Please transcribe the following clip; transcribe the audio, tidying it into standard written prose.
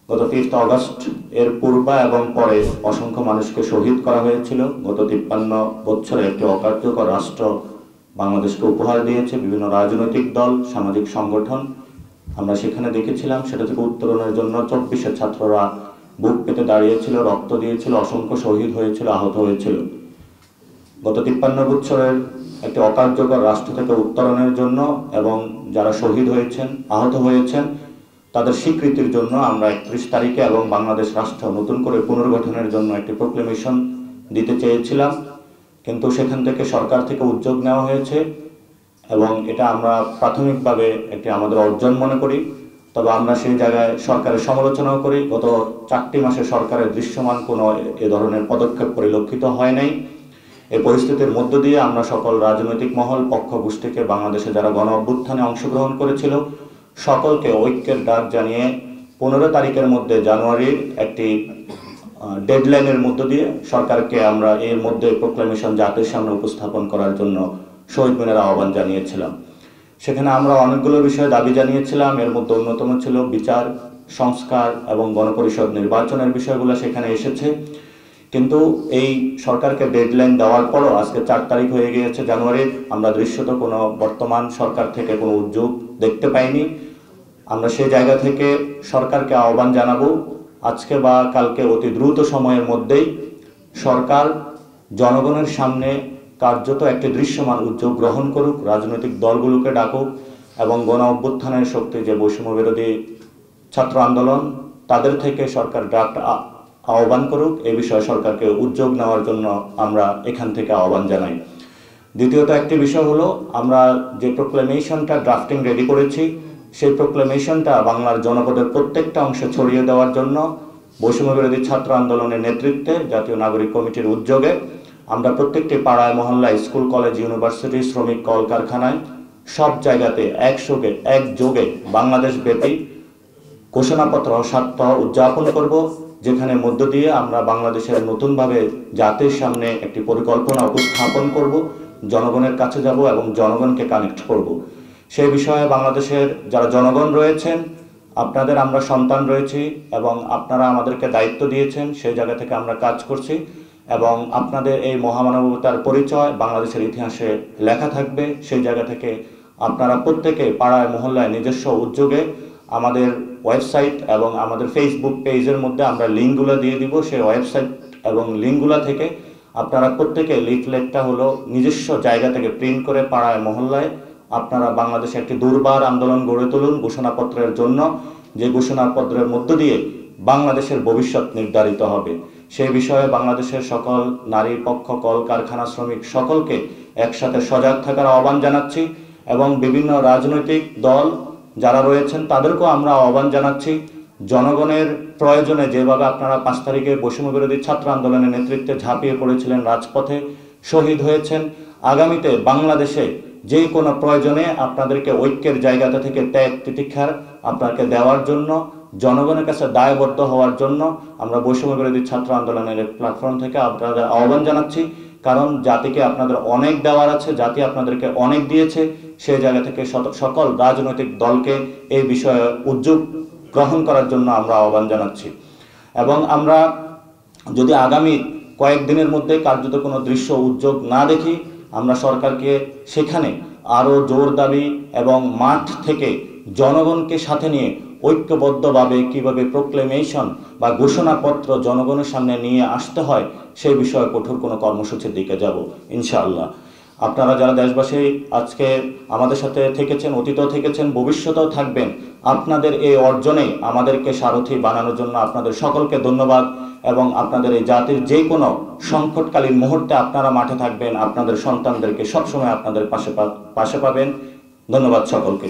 গত 3 আগস্ট এর পূর্বে এবং পরে অসংখ্য মানুষকে শহীদ করা হয়েছিল। গত 53 বছরে একটি অকার্যকর রাষ্ট্র বাংলাদেশকে উপহার দিয়েছে বিভিন্ন রাজনৈতিক দল, সামাজিক সংগঠন। আমরা সেখানে দেখেছিলাম সেটা থেকে উত্তরণের জন্য 24 ছাত্ররা বুক পেতে দাঁড়িয়েছিল, রক্ত দিয়েছিল, অসংখ্য শহীদ হয়েছিল, আহত হয়েছিল। গত 53 বছরের একটি অকার্যকর রাষ্ট্র থেকে উত্তরণের জন্য এবং যারা শহীদ হয়েছেন, আহত হয়েছেন তাদের স্বীকৃতির জন্য আমরা 31 তারিখে এবং বাংলাদেশ রাষ্ট্র নতুন করে পুনর্গঠনের জন্য একটি প্রোক্লেমেশন দিতে চেয়েছিলাম, কিন্তু সেখান থেকে সরকার থেকে উদ্যোগ নেওয়া হয়েছে এবং এটা আমরা প্রাথমিকভাবে একটি আমাদের অর্জন মনে করি। তবে আমরা সেই জায়গায় সরকারের সমালোচনাও করি। গত 4টি মাসে সরকারের দৃশ্যমান কোনো এ ধরনের পদক্ষেপ পরিলক্ষিত হয় নাই। এই পরিস্থিতির মধ্য দিয়ে আমরা সকল রাজনৈতিক মহল, পক্ষ গোষ্ঠীকে, বাংলাদেশে যারা গণ অভ্যুত্থানে অংশগ্রহণ করেছিল সকলকে ঐক্যের ডাক জানিয়ে 15 তারিখের মধ্যে জানুয়ারির একটি ডেডলাইনের মধ্য দিয়ে সরকারকে আমরা এর মধ্যে প্রোক্লেমেশন জাতির সামনে উপস্থাপন করার জন্য শহীদ মিনারে আহ্বান জানিয়েছিলাম। সেখানে আমরা অনেকগুলো বিষয়ে দাবি জানিয়েছিলাম। এর মধ্যে অন্যতম ছিল বিচার, সংস্কার এবং গণপরিষদ নির্বাচনের বিষয়গুলো সেখানে এসেছে। কিন্তু এই সরকারকে ডেডলাইন দেওয়ার পরও আজকে 4 তারিখ হয়ে গিয়েছে জানুয়ারির, আমরা দৃশ্যত কোনো বর্তমান সরকার থেকে কোনো উদ্যোগ দেখতে পাইনি। আমরা সেই জায়গা থেকে সরকারকে আহ্বান জানাবো আজকে বা কালকে অতি দ্রুত সময়ের মধ্যেই সরকার জনগণের সামনে কার্যত একটি দৃশ্যমান উদ্যোগ গ্রহণ করুক, রাজনৈতিক দলগুলোকে ডাকুক এবং গণ অভ্যুত্থানের শক্তি যে বৈষম্য বিরোধী ছাত্র আন্দোলন তাদের থেকে সরকার ড্রাফট আহ্বান করুক। এই বিষয়ে সরকারকে উদ্যোগ নেওয়ার জন্য আমরা এখান থেকে আহ্বান জানাই। দ্বিতীয়ত একটি বিষয় হলো, আমরা যে প্রোক্লেমেশনটা ড্রাফটিং রেডি করেছি সেই প্রোক্লেমেশনটা বাংলার জনপদের প্রত্যেকটা অংশে ছড়িয়ে দেওয়ার জন্য বৈষম্য বিরোধী ছাত্র আন্দোলনের নেতৃত্বে জাতীয় নাগরিক কমিটির উদ্যোগে আমরা প্রত্যেকটি পাড়ায়, মহল্লায়, স্কুল, কলেজ, ইউনিভার্সিটি, শ্রমিক কলকারখানায় সব জায়গাতে একযোগে বাংলাদেশ ব্যাপী ঘোষণাপত্র সপ্তাহ উদযাপন করব, যেখানে মধ্য দিয়ে আমরা বাংলাদেশের নতুনভাবে জাতির সামনে একটি পরিকল্পনা উপস্থাপন করব, জনগণের কাছে যাব এবং জনগণকে কানেক্ট করব। সেই বিষয়ে বাংলাদেশের যারা জনগণ রয়েছেন, আপনাদের আমরা সন্তান রয়েছি এবং আপনারা আমাদেরকে দায়িত্ব দিয়েছেন, সেই জায়গা থেকে আমরা কাজ করছি এবং আপনাদের এই মহামানবতার পরিচয় বাংলাদেশের ইতিহাসে লেখা থাকবে। সেই জায়গা থেকে আপনারা প্রত্যেকে পাড়ায়, মহল্লায় নিজস্ব উদ্যোগে আমাদের ওয়েবসাইট এবং আমাদের ফেসবুক পেজের মধ্যে আমরা লিঙ্কগুলো দিয়ে দিব। সেই ওয়েবসাইট এবং লিঙ্কগুলো থেকে আপনারা প্রত্যেকে লিফলেটটা হলো নিজস্ব জায়গা থেকে প্রিন্ট করে পাড়ায়, মহল্লায় আপনারা বাংলাদেশে একটি দুর্বার আন্দোলন গড়ে তুলুন ঘোষণাপত্রের জন্য, যে ঘোষণাপত্রের মধ্য দিয়ে বাংলাদেশের ভবিষ্যৎ নির্ধারিত হবে। সেই বিষয়ে বাংলাদেশের সকল নারী পক্ষ, কল কারখানা, শ্রমিক সকলকে একসাথে সজাগ থাকার আহ্বান জানাচ্ছি এবং বিভিন্ন রাজনৈতিক দল যারা রয়েছেন তাদেরকেও আমরা আহ্বান জানাচ্ছি, জনগণের প্রয়োজনে যেভাবে আপনারা 5 তারিখে বৈষম্য বিরোধী ছাত্র আন্দোলনের নেতৃত্বে ঝাঁপিয়ে পড়েছিলেন, রাজপথে শহীদ হয়েছেন, আগামীতে বাংলাদেশে যে কোনো প্রয়োজনে আপনাদেরকে ঐক্যের জায়গাটা থেকে ত্যাগ তিতিক্ষার আপনাকে দেওয়ার জন্য, জনগণের কাছে দায়বদ্ধ হওয়ার জন্য আমরা বৈষম্য বিরোধী ছাত্র আন্দোলনের প্ল্যাটফর্ম থেকে আপনাদের আহ্বান জানাচ্ছি। কারণ জাতিকে আপনাদের অনেক দেওয়ার আছে, জাতি আপনাদেরকে অনেক দিয়েছে। সেই জায়গা থেকে সকল রাজনৈতিক দলকে এই বিষয়ে উদ্যোগ গ্রহণ করার জন্য আমরা আহ্বান জানাচ্ছি এবং আমরা যদি আগামী কয়েকদিনের মধ্যে কার্যত কোনো দৃশ্য উদ্যোগ না দেখি, আমরা সরকারকে সেখানে আরও জোর দাবি এবং মাঠ থেকে জনগণকে সাথে নিয়ে ঐক্যবদ্ধভাবে কিভাবে প্রোক্লেমেশন বা ঘোষণাপত্র জনগণের সামনে নিয়ে আসতে হয় সেই বিষয়ে কঠোর কোনো কর্মসূচির দিকে যাব ইনশাআল্লাহ। আপনারা যারা দেশবাসী আজকে আমাদের সাথে থেকেছেন, অতীতেও থেকেছেন, ভবিষ্যতেও থাকবেন, আপনাদের এই অর্জনে আমাদেরকে সারথি বানানোর জন্য আপনাদের সকলকে ধন্যবাদ এবং আপনাদের এই জাতির যে কোনো সংকটকালীন মুহূর্তে আপনারা মাঠে থাকবেন, আপনাদের সন্তানদেরকে সবসময় আপনাদের পাশে পাবেন। ধন্যবাদ সকলকে।